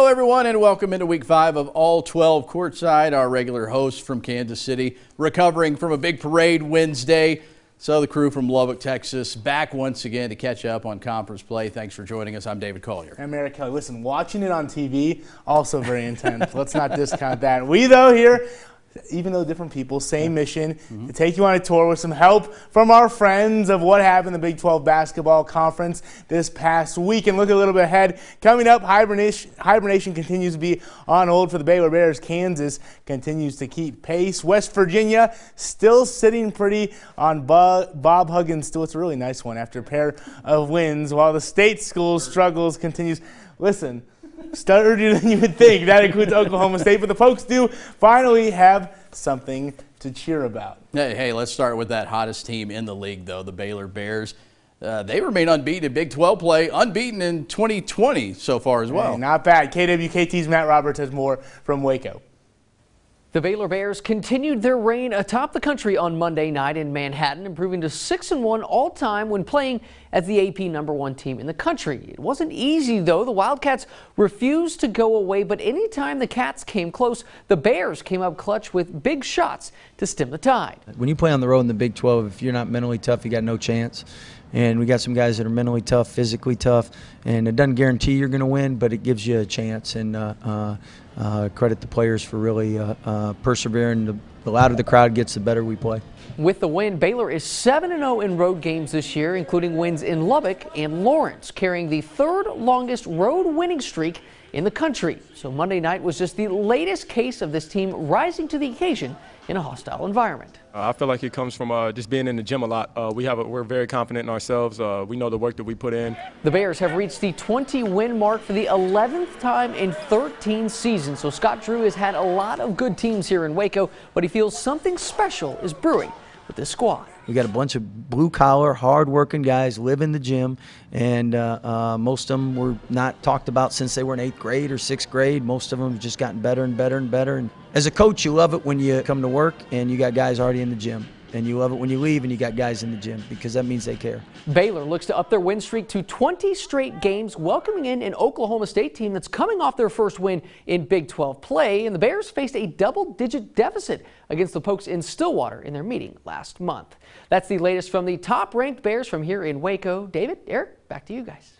Hello, everyone, and welcome into Week 5 of All 12 Courtside. Our regular host from Kansas City, recovering from a big parade Wednesday. So the crew from Lubbock, Texas, back once again to catch up on conference play. Thanks for joining us. I'm David Collier. I'm Eric Kelly. Listen, watching it on TV, also very intense. Let's not discount that. We, though, here, even though different people, same mission, to take you on a tour with some help from our friends of what happened in the Big 12 basketball conference this past week. And look a little bit ahead. Coming up, hibernation continues to be on hold for the Baylor Bears. Kansas continues to keep pace. West Virginia still sitting pretty on Bob Huggins. Still, it's a really nice one after a pair of wins, while the state school struggles continues. Listen, sturdier than you would think. That includes Oklahoma State, but the folks do finally have something to cheer about. Hey, let's start with that hottest team in the league, though, the Baylor Bears. They remain unbeaten in Big 12 play, unbeaten in 2020 so far as well. Hey, not bad. KWKT's Matt Roberts has more from Waco. The Baylor Bears continued their reign atop the country on Monday night in Manhattan, improving to 6-1 all-time when playing as the AP #1 team in the country. It wasn't easy, though. The Wildcats refused to go away, but anytime the Cats came close, the Bears came up clutch with big shots to stem the tide. When you play on the road in the Big 12, if you're not mentally tough, you got no chance. And we got some guys that are mentally tough, physically tough, and it doesn't guarantee you're going to win, but it gives you a chance. And credit the players for really persevering. The louder the crowd gets, the better we play. With the win, Baylor is 7-0 in road games this year, including wins in Lubbock and Lawrence, carrying the third longest road winning streak in the country. So Monday night was just the latest case of this team rising to the occasion in a hostile environment. I feel like it comes from just being in the gym a lot. We're very confident in ourselves. We know the work that we put in. The Bears have reached the 20-win mark for the 11th time in 13 seasons. So Scott Drew has had a lot of good teams here in Waco, but he feels something special is brewing with this squad. We got a bunch of blue-collar, hard-working guys live in the gym, and most of them were not talked about since they were in 8th grade or 6th grade. Most of them have just gotten better and better and better. And as a coach, you love it when you come to work and you got guys already in the gym. And you love it when you leave and you got guys in the gym, because that means they care. Baylor looks to up their win streak to 20 straight games, welcoming in an Oklahoma State team that's coming off their first win in Big 12 play. And the Bears faced a double-digit deficit against the Pokes in Stillwater in their meeting last month. That's the latest from the top-ranked Bears from here in Waco. David, Eric, back to you guys.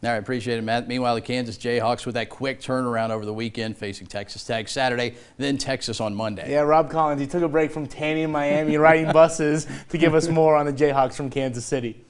All right, appreciate it, Matt. Meanwhile, the Kansas Jayhawks with that quick turnaround over the weekend, facing Texas Tech Saturday, then Texas on Monday. Yeah, Rob Collins, he took a break from tanning in Miami, riding buses to give us more on the Jayhawks from Kansas City.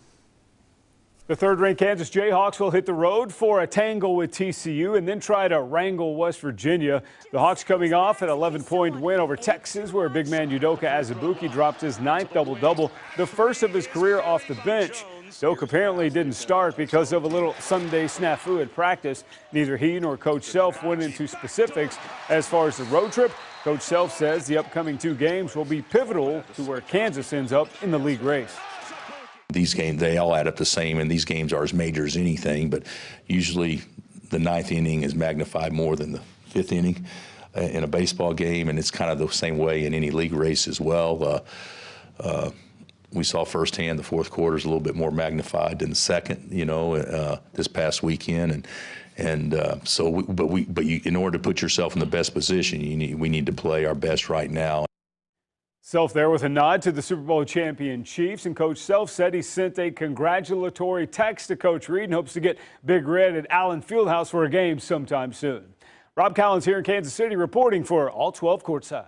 The third-ranked Kansas Jayhawks will hit the road for a tangle with TCU and then try to wrangle West Virginia. The Hawks coming off an 11-point win over Texas, where big man Udoka Azubuike dropped his 9th double-double, the first of his career off the bench. Doak apparently didn't start because of a little Sunday snafu at practice. Neither he nor Coach Self went into specifics. As far as the road trip, Coach Self says the upcoming 2 games will be pivotal to where Kansas ends up in the league race. These games, they all add up the same, and these games are as major as anything, but usually the 9th inning is magnified more than the 5th inning in a baseball game, and it's kind of the same way in any league race as well. We saw firsthand the 4th quarter is a little bit more magnified than the 2nd, this past weekend, in order to put yourself in the best position, we need to play our best right now. Self there with a nod to the Super Bowl champion Chiefs, and Coach Self said he sent a congratulatory text to Coach Reed and hopes to get Big Red at Allen Fieldhouse for a game sometime soon. Rob Collins here in Kansas City reporting for All 12 Courtside.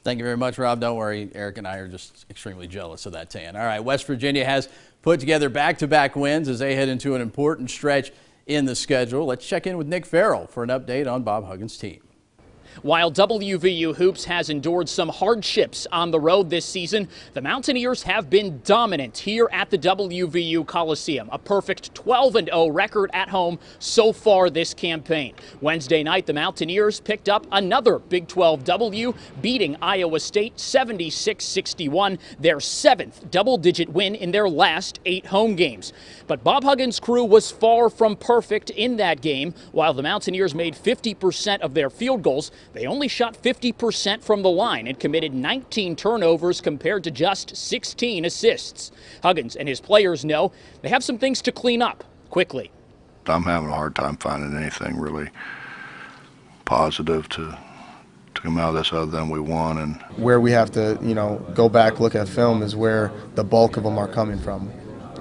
Thank you very much, Rob. Don't worry, Eric and I are just extremely jealous of that tan. All right, West Virginia has put together back-to-back wins as they head into an important stretch in the schedule. Let's check in with Nick Farrell for an update on Bob Huggins' team. While WVU Hoops has endured some hardships on the road this season, the Mountaineers have been dominant here at the WVU Coliseum. A perfect 12-0 record at home so far this campaign. Wednesday night, the Mountaineers picked up another Big 12 W, beating Iowa State 76-61, their 7th double-digit win in their last 8 home games. But Bob Huggins' crew was far from perfect in that game. While the Mountaineers made 50% of their field goals, they only shot 50% from the line and committed 19 turnovers compared to just 16 assists. Huggins and his players know they have some things to clean up quickly. I'm having a hard time finding anything really positive to come out of this other than we won. And where we have to, go back, look at film is where the bulk of them are coming from.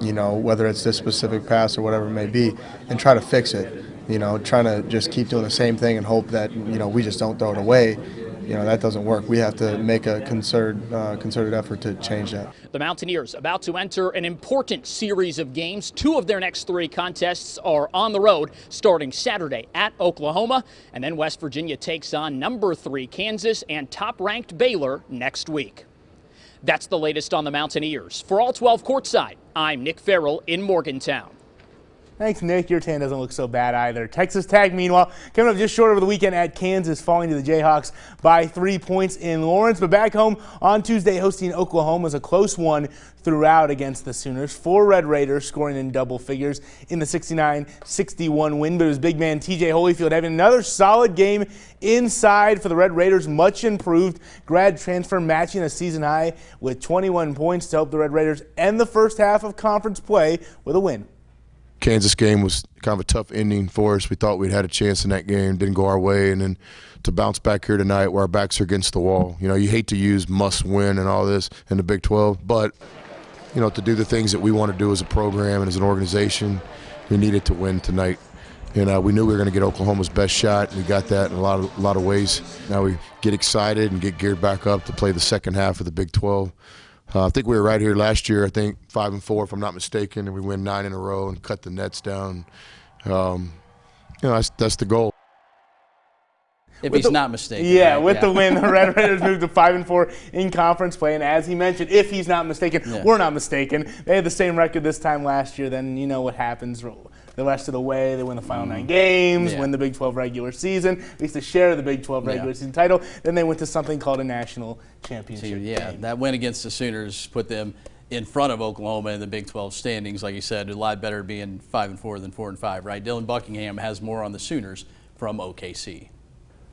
Whether it's this specific pass or whatever it may be, and try to fix it. Trying to just keep doing the same thing and hope that, we just don't throw it away. That doesn't work. We have to make a concerted effort to change that. The Mountaineers about to enter an important series of games. 2 of their next 3 contests are on the road, starting Saturday at Oklahoma, and then West Virginia takes on number 3 Kansas and top-ranked Baylor next week. That's the latest on the Mountaineers. For All 12 Courtside, I'm Nick Farrell in Morgantown. Thanks, Nick. Your tan doesn't look so bad either. Texas Tech, meanwhile, coming up just short over the weekend at Kansas, falling to the Jayhawks by 3 points in Lawrence. But back home on Tuesday, hosting Oklahoma was a close one throughout against the Sooners. 4 Red Raiders scoring in double figures in the 69-61 win. But it was big man TJ Holyfield having another solid game inside for the Red Raiders. Much improved grad transfer, matching a season high with 21 points to help the Red Raiders end the first half of conference play with a win. Kansas game was kind of a tough ending for us. We thought we'd had a chance in that game, didn't go our way, and then to bounce back here tonight where our backs are against the wall. You hate to use must win and all this in the Big 12, but to do the things that we want to do as a program and as an organization, we needed to win tonight. And we knew we were going to get Oklahoma's best shot, and we got that in a lot of ways. Now we get excited and get geared back up to play the second half of the Big 12. I think we were right here last year, 5-4 if I'm not mistaken, and we win 9 in a row and cut the nets down. That's the goal. If he's not mistaken. Yeah, right? with the win, the Red Raiders moved to 5-4 in conference play. And as he mentioned, if he's not mistaken, we're not mistaken. They had the same record this time last year. Then you know what happens the rest of the way. They win the final 9 games, win the Big 12 regular season, at least a share of the Big 12 regular season title. Then they went to something called a national championship game. That win against the Sooners put them in front of Oklahoma in the Big 12 standings. Like you said, a lot better being 5-4 than 4-5, right? Dylan Buckingham has more on the Sooners from OKC.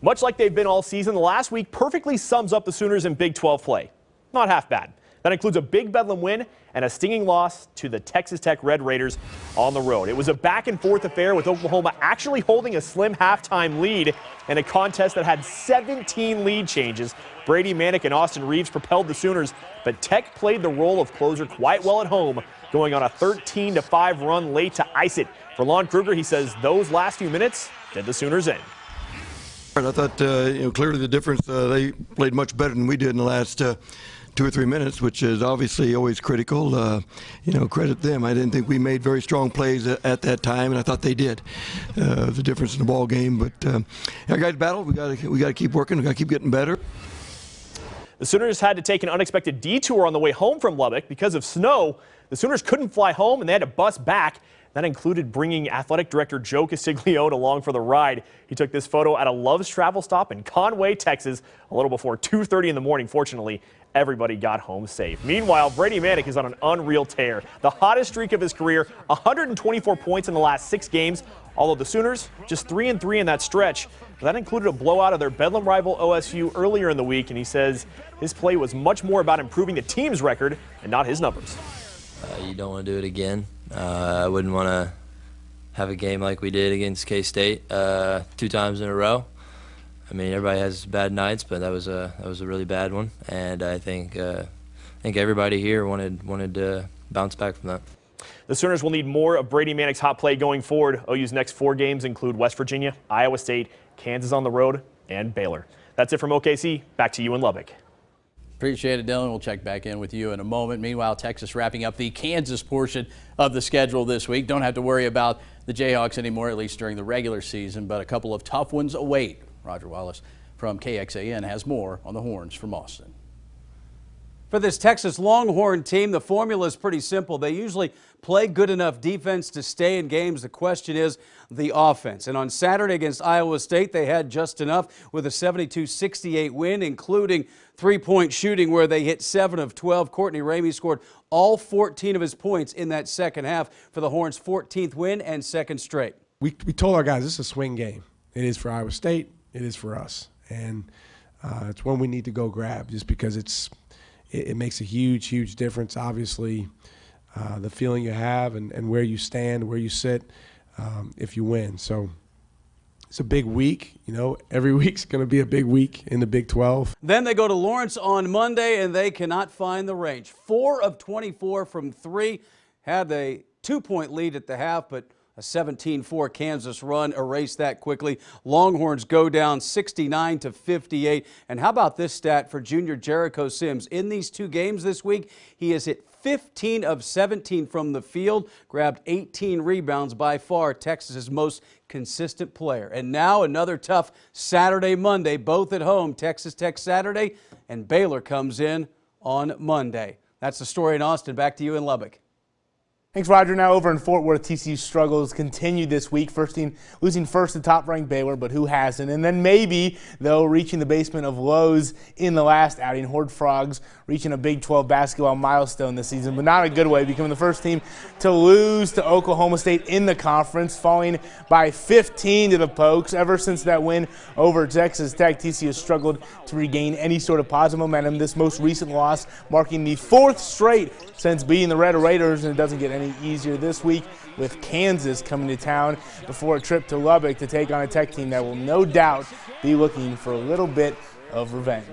Much like they've been all season, the last week perfectly sums up the Sooners in Big 12 play. Not half bad. That includes a big Bedlam win and a stinging loss to the Texas Tech Red Raiders on the road. It was a back-and-forth affair with Oklahoma actually holding a slim halftime lead in a contest that had 17 lead changes. Brady Manick and Austin Reeves propelled the Sooners, but Tech played the role of closer quite well at home, going on a 13-5 run late to ice it. For Lon Kruger, he says those last few minutes did the Sooners in. I thought, clearly the difference, they played much better than we did in the last 2 or 3 minutes, which is obviously always critical. Credit them. I didn't think we made very strong plays at that time, and I thought they did. The difference in the ball game, but our guys battled. We got to keep working. We got to keep getting better. The Sooners had to take an unexpected detour on the way home from Lubbock because of snow. The Sooners couldn't fly home, and they had to bus back. That included bringing athletic director Joe Castiglione along for the ride. He took this photo at a Love's Travel stop in Conway, Texas, a little before 2:30 in the morning. Fortunately, everybody got home safe. Meanwhile, Brady Manick is on an unreal tear. The hottest streak of his career, 124 points in the last 6 games, although the Sooners just 3-3 in that stretch. That included a blowout of their Bedlam rival OSU earlier in the week, and he says his play was much more about improving the team's record and not his numbers. You don't want to do it again. I wouldn't want to have a game like we did against K-State 2 times in a row. I mean, everybody has bad nights, but that was a really bad one, and I think everybody here wanted to bounce back from that. The Sooners will need more of Brady Manick's hot play going forward. OU's next 4 games include West Virginia, Iowa State, Kansas on the road, and Baylor. That's it from OKC. Back to you in Lubbock. Appreciate it, Dylan. We'll check back in with you in a moment. Meanwhile, Texas wrapping up the Kansas portion of the schedule this week. Don't have to worry about the Jayhawks anymore, at least during the regular season, but a couple of tough ones await. Roger Wallace from KXAN has more on the Horns from Austin. For this Texas Longhorn team, the formula is pretty simple. They usually play good enough defense to stay in games. The question is the offense. And on Saturday against Iowa State, they had just enough with a 72-68 win, including three-point shooting where they hit 7 of 12. Courtney Ramey scored all 14 of his points in that second half for the Horns' 14th win and second straight. We told our guys this is a swing game. It is for Iowa State. It is for us. And it's one we need to go grab just because it makes a huge, huge difference. Obviously, the feeling you have and where you stand, where you sit if you win. So it's a big week. You know, every week's going to be a big week in the Big 12. Then they go to Lawrence on Monday, and they cannot find the range. 4 of 24 from 3. Had a 2-point lead at the half, but a 17-4 Kansas run erased that quickly. Longhorns go down 69-58. And how about this stat for junior Jericho Sims? In these 2 games this week, he has hit 15 of 17 from the field, grabbed 18 rebounds, by far Texas's most consistent player. And now another tough Saturday, Monday, both at home. Texas Tech Saturday, and Baylor comes in on Monday. That's the story in Austin. Back to you in Lubbock. Thanks, Roger. Now over in Fort Worth, TCU's struggles continued this week. First team losing first to top-ranked Baylor, but who hasn't? And then maybe, though, reaching the basement of lows in the last outing. Horned Frogs reaching a Big 12 basketball milestone this season, but not a good way, becoming the first team to lose to Oklahoma State in the conference, falling by 15 to the Pokes. Ever since that win over Texas Tech, TCU has struggled to regain any sort of positive momentum. This most recent loss marking the 4th straight since beating the Red Raiders, and it doesn't get any easier this week with Kansas coming to town before a trip to Lubbock to take on a Tech team that will no doubt be looking for a little bit of revenge.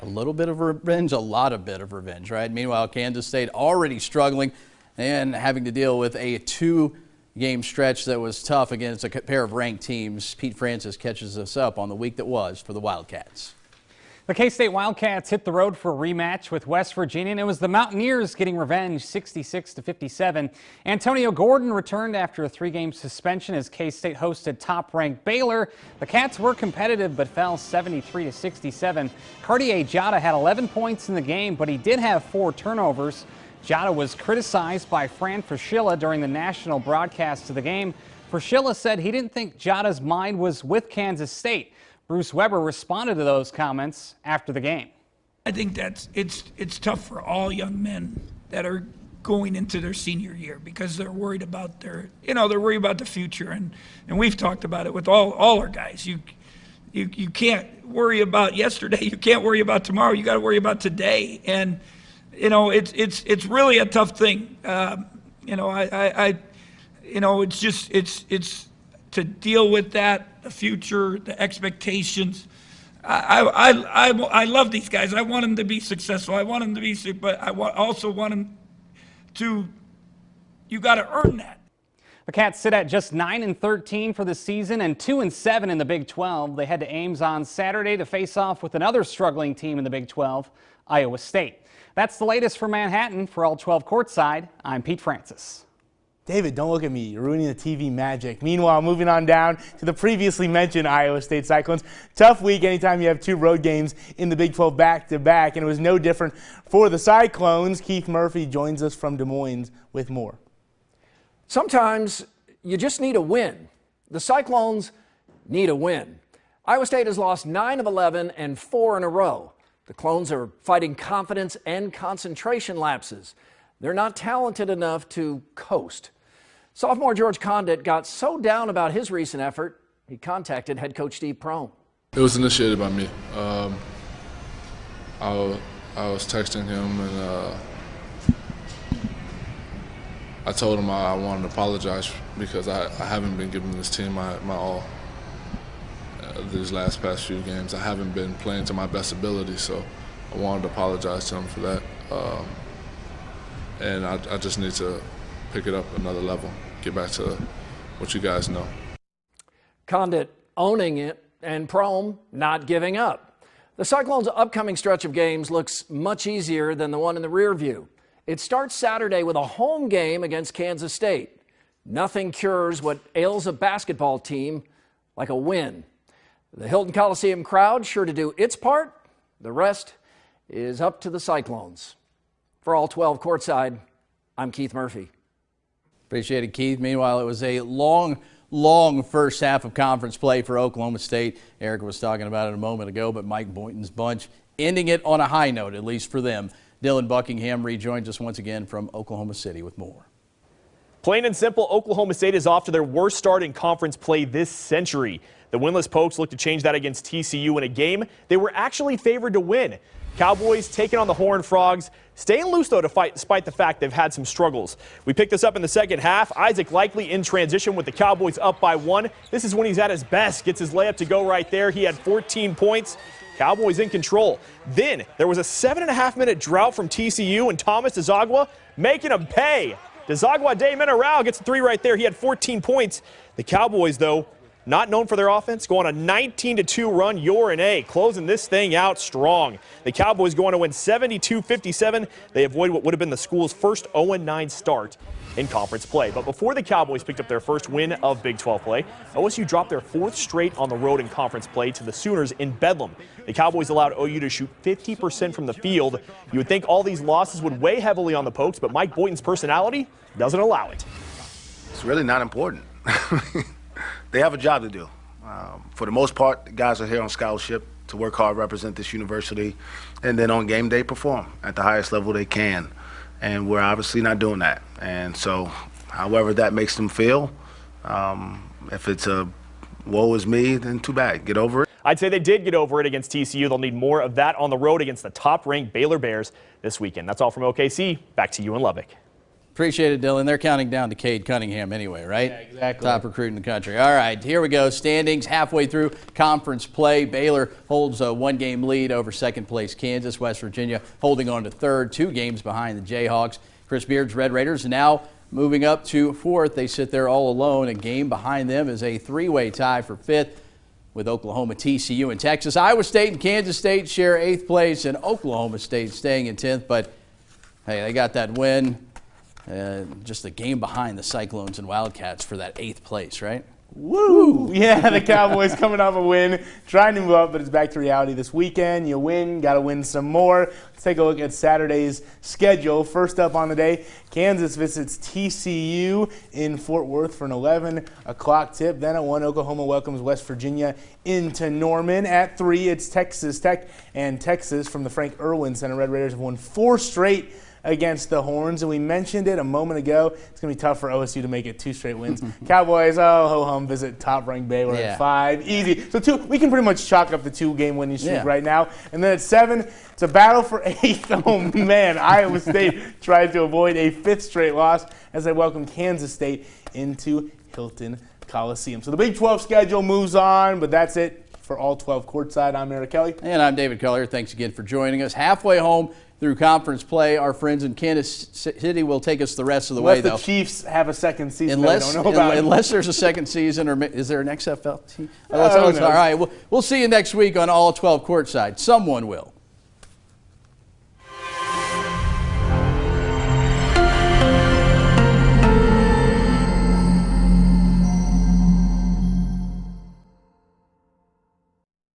A little bit of revenge, a lot of bit of revenge, right? Meanwhile, Kansas State already struggling and having to deal with a 2-game stretch that was tough against a pair of ranked teams. Pete Francis catches us up on the week that was for the Wildcats. The K-State Wildcats hit the road for a rematch with West Virginia, and it was the Mountaineers getting revenge 66-57. Antonio Gordon returned after a 3-game suspension as K-State hosted top-ranked Baylor. The Cats were competitive but fell 73-67. Cartier Jada had 11 points in the game, but he did have 4 turnovers. Jada was criticized by Fran Fraschilla during the national broadcast of the game. Fraschilla said he didn't think Jada's mind was with Kansas State. Bruce Weber responded to those comments after the game. I think it's tough for all young men that are going into their senior year because they're worried about they're worried about the future, and we've talked about it with all our guys. You can't worry about yesterday. You can't worry about tomorrow. You got to worry about today, and it's really a tough thing. It's to deal with that, the future, the expectations. I love these guys. I want them to be successful. I want them to be, but I also want them to. You got to earn that. The Cats sit at just 9-13 for the season and 2-7 in the Big 12. They head to Ames on Saturday to face off with another struggling team in the Big 12, Iowa State. That's the latest from Manhattan. For All 12 Courtside, I'm Pete Francis. David, don't look at me. You're ruining the TV magic. Meanwhile, moving on down to the previously mentioned Iowa State Cyclones. Tough week anytime you have 2 road games in the Big 12 back-to-back, and it was no different for the Cyclones. Keith Murphy joins us from Des Moines with more. Sometimes you just need a win. The Cyclones need a win. Iowa State has lost 9 of 11 and 4 in a row. The Clones are fighting confidence and concentration lapses. They're not talented enough to coast. Sophomore George Condit got so down about his recent effort, he contacted head coach Steve Prohm. It was initiated by me. I was texting him, and I told him I wanted to apologize because I haven't been giving this team my all these past few games. I haven't been playing to my best ability, so I wanted to apologize to him for that. And I just need to pick it up another level, get back to what you guys know. Condit owning it and Prohm not giving up. The Cyclones' upcoming stretch of games looks much easier than the one in the rear view. It starts Saturday with a home game against Kansas State. Nothing cures what ails a basketball team like a win. The Hilton Coliseum crowd sure to do its part. The rest is up to the Cyclones. For All 12 Courtside, I'm Keith Murphy. Appreciate it, Keith. Meanwhile, it was a long first half of conference play for Oklahoma State. Eric was talking about it a moment ago, but Mike Boynton's bunch ending it on a high note, at least for them. Dylan Buckingham rejoins us once again from Oklahoma City with more. Plain and simple, Oklahoma State is off to their worst start in conference play this century. The winless Pokes look to change that against TCU in a game they were actually favored to win. Cowboys taking on the Horned Frogs. Staying loose, though, despite the fact they've had some struggles. We picked this up in the second half. Isaac Likely in transition with the Cowboys up by 1. This is when he's at his best. Gets his layup to go right there. He had 14 points. Cowboys in control. Then there was a 7.5-minute drought from TCU, and Thomas Desagua making them pay. Desagua de Mineral gets a 3 right there. He had 14 points. The Cowboys, though, not known for their offense, go on a 19-2 run. Yorane closing this thing out strong. The Cowboys go on to win 72-57. They avoid what would have been the school's first 0-9 start in conference play. But before the Cowboys picked up their first win of Big 12 play, OSU dropped their 4th straight on the road in conference play to the Sooners in Bedlam. The Cowboys allowed OU to shoot 50% from the field. You would think all these losses would weigh heavily on the Pokes, but Mike Boynton's personality doesn't allow it. It's really not important. They have a job to do. For the most part, the guys are here on scholarship to work hard, represent this university, and then on game day perform at the highest level they can. And we're obviously not doing that. And so, however that makes them feel, if it's a woe is me, then too bad. Get over it. I'd say they did get over it against TCU. They'll need more of that on the road against the top-ranked Baylor Bears this weekend. That's all from OKC. Back to you in Lubbock. Appreciate it, Dylan. They're counting down to Cade Cunningham anyway, right? Yeah, exactly. Top recruit in the country. All right, here we go. Standings halfway through conference play. Baylor holds a 1-game lead over second-place Kansas. West Virginia holding on to third, 2 games behind the Jayhawks. Chris Beard's Red Raiders now moving up to 4th. They sit there all alone. A game behind them is a 3-way tie for 5th with Oklahoma, TCU, and Texas. Iowa State and Kansas State share 8th place, and Oklahoma State staying in 10th. But, hey, they got that win. Just a game behind the Cyclones and Wildcats for that 8th place, right? Woo! Yeah, the Cowboys coming off a win, trying to move up, but it's back to reality this weekend. You win, got to win some more. Let's take a look at Saturday's schedule. First up on the day, Kansas visits TCU in Fort Worth for an 11 o'clock tip. Then at 1, Oklahoma welcomes West Virginia into Norman. At 3, it's Texas Tech and Texas from the Frank Irwin Center. Red Raiders have won 4 straight against the Horns, and we mentioned it a moment ago. It's going to be tough for OSU to make it 2 straight wins. Cowboys, ho-hum, visit top-ranked Baylor at 5. Easy. So we can pretty much chalk up the 2-game winning streak right now. And then at 7, it's a battle for 8th. Oh, man. Iowa State tries to avoid a 5th straight loss as they welcome Kansas State into Hilton Coliseum. So the Big 12 schedule moves on, but that's it for All 12 Courtside. I'm Eric Kelly. And I'm David Collier. Thanks again for joining us. Halfway home through conference play. Our friends in Kansas City will take us the rest of the way, though. Unless the Chiefs have a second season that we don't know about. Unless there's a second season, or is there an XFL team? All right, we'll see you next week on All 12 Courtside. Someone will.